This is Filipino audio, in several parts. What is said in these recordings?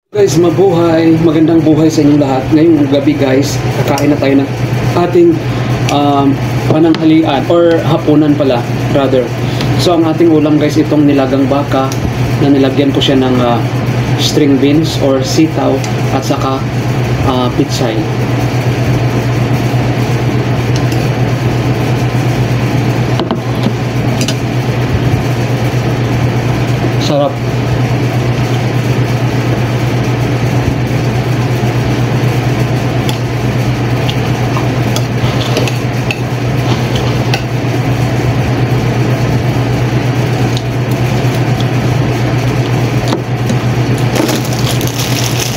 Guys, mabuhay, magandang buhay sa inyong lahat. Ngayong gabi guys, kakain na tayo ng ating pananghalian or hapunan pala, rather. So ang ating ulam guys, itong nilagang baka na nilagyan ko siya ng string beans or sitaw at saka pitsay. Sarap.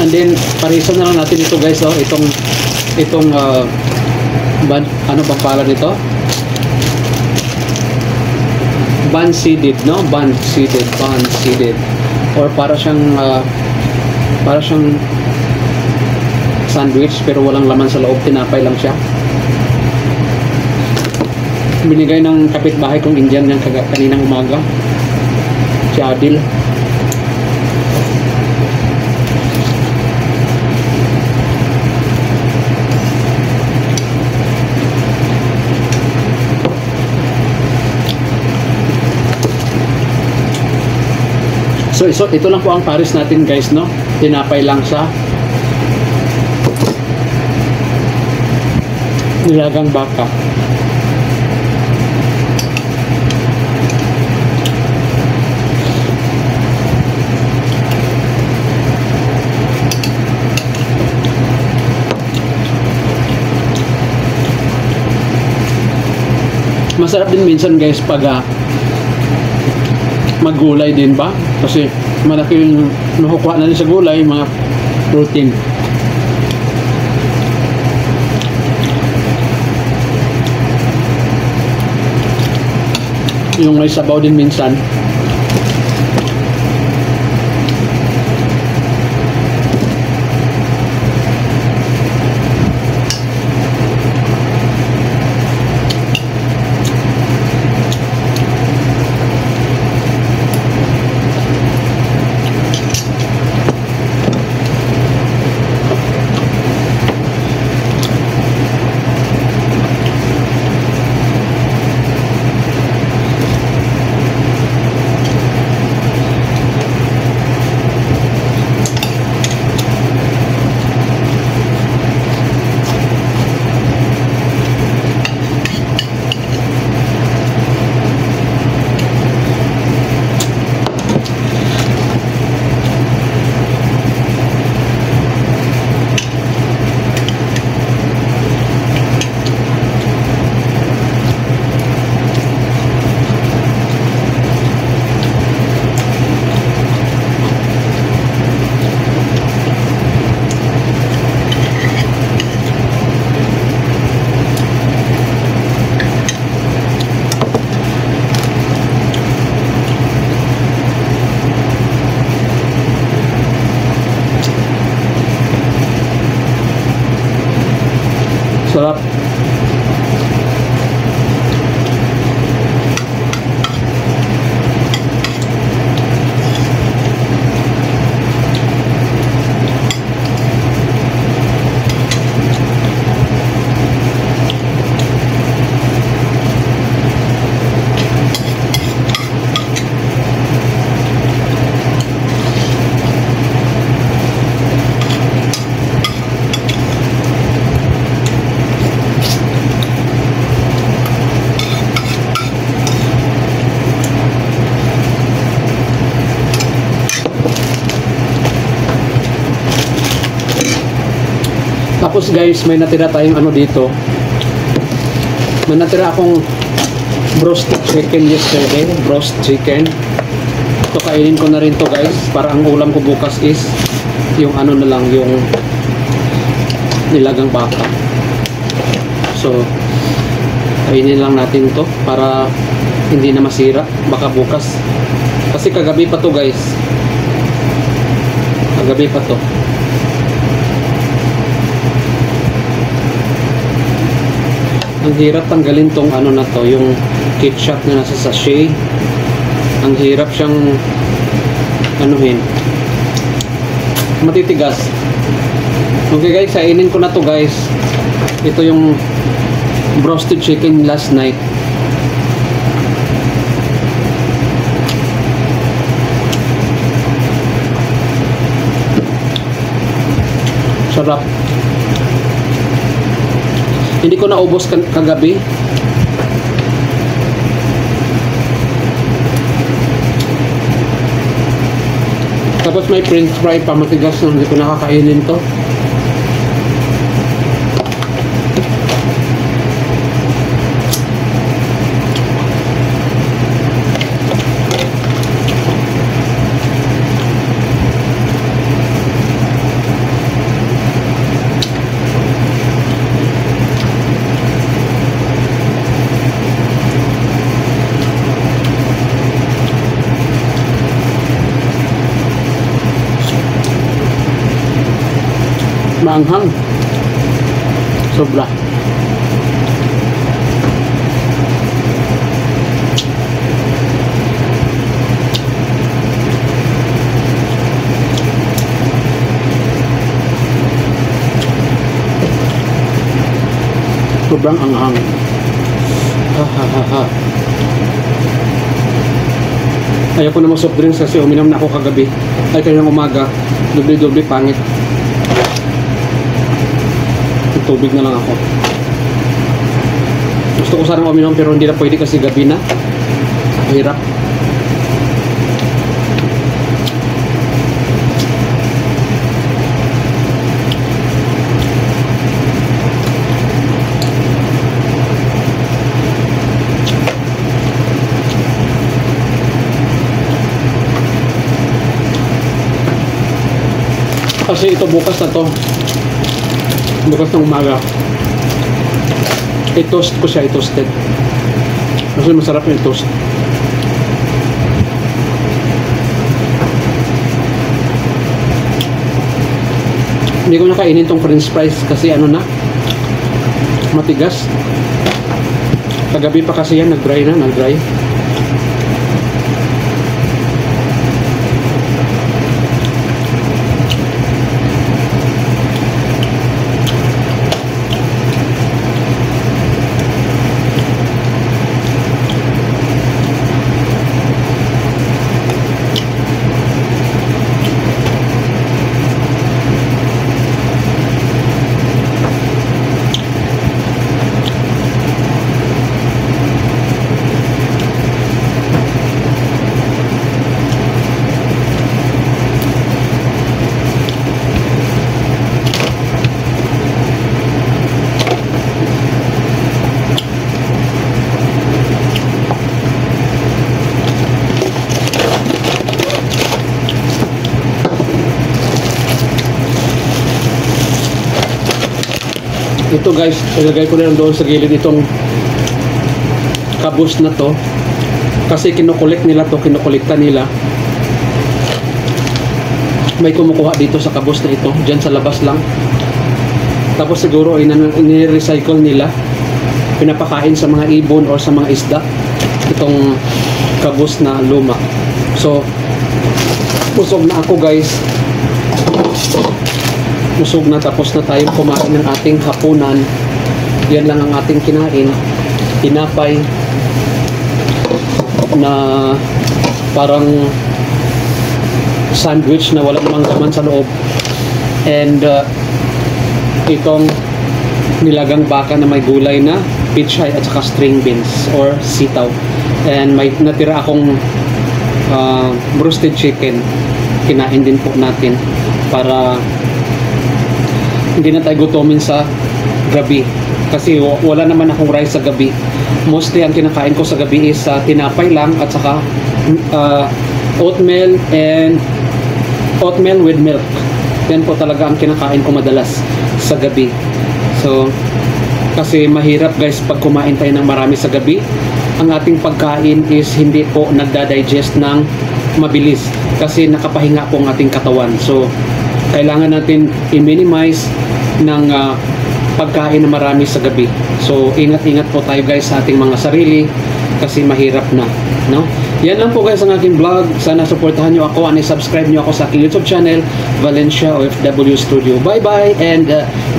And then parisan na lang natin ito guys, oh, itong ano bang pala nito? Bun seeded, no? Bun seeded. Or para siyang sandwich pero walang laman sa loob, tinapay lang siya. Binigay ng kapitbahay kong Indian yan kaninang umaga. Si Adil. So ito lang po ang pares natin guys, no? Tinapay lang sa nilagang baka. Masarap din minsan guys pag maggulay din ba? Kasi malaki yung nakukuha natin sa gulay, mga protein. Yung may sabaw din minsan. Sarap. Tapos guys, may natira tayong ano dito. May natira akong roast chicken yesterday. Roast chicken. Ito kainin ko na rin to guys. Para ang ulam ko bukas is yung ano na lang, yung nilagang baka. So, kainin lang natin to para hindi na masira. Baka bukas. Kasi kagabi pa to guys. Kagabi pa to. Ang hirap tanggalin tong ano na to, yung ketchup na nasa sachet. Ang hirap siyang anuhin. matitigas. Okay guys, kainin ko na to guys. Ito yung broasted chicken last night. Sarap. Hindi ko naubos kagabi. Tapos may french fry pa, matigas na hindi ko nakakainin to. Maanghang. Sobra. Sobrang anghang. Ha ha ha ha. Ayaw ko na mag-soft drinks kasi uminom na ako kagabi. Ay kanyang umaga. Doble-doble pangit. Tubig na lang ako. Gusto ko sana uminom pero hindi na pwede kasi gabi na. Mahirap. Kasi ito bukas na to. Bukas ng umaga. I-toast ko siya, i-toasted. Kasi masarap yung toast. Hindi ko nakainin tong french fries kasi ano na, matigas. Kagabi pa kasi yan, nag-dry na, nag-dry. Ito guys, ilagay ko na lang doon sa gilid itong kabus na to kasi kinukulik nila to, kinukulikta nila. May kumukuha dito sa kabus na ito, dyan sa labas lang. Tapos siguro ini-recycle nila, pinapakain sa mga ibon or sa mga isda itong kabus na luma. So busog na ako guys, busog na, tapos na tayong kumain ng ating hapunan. Yan lang ang ating kinain. Tinapay na parang sandwich na wala namang laman sa loob, and itong nilagang baka na may gulay na pichay at saka string beans or sitaw, and may natira akong roasted chicken. Kinain din po natin para hindi na tayo gutomin sa gabi kasi wala naman akong rice sa gabi. Mostly ang kinakain ko sa gabi is tinapay lang at saka oatmeal with milk. Yan po talaga ang kinakain ko madalas sa gabi. So kasi mahirap guys pag kumain tayo ng marami sa gabi. Ang ating pagkain is hindi po nagda-digest ng mabilis kasi nakapahinga po ang ating katawan. So kailangan natin i-minimize ng pagkain na marami sa gabi. So ingat-ingat po tayo guys sa ating mga sarili kasi mahirap na, no? Yan lang po guys ang aking vlog. Sana supportahan nyo ako and subscribe nyo ako sa aking YouTube channel, Valencia OFW Studio. Bye bye and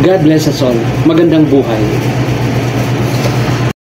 God bless us all. Magandang buhay.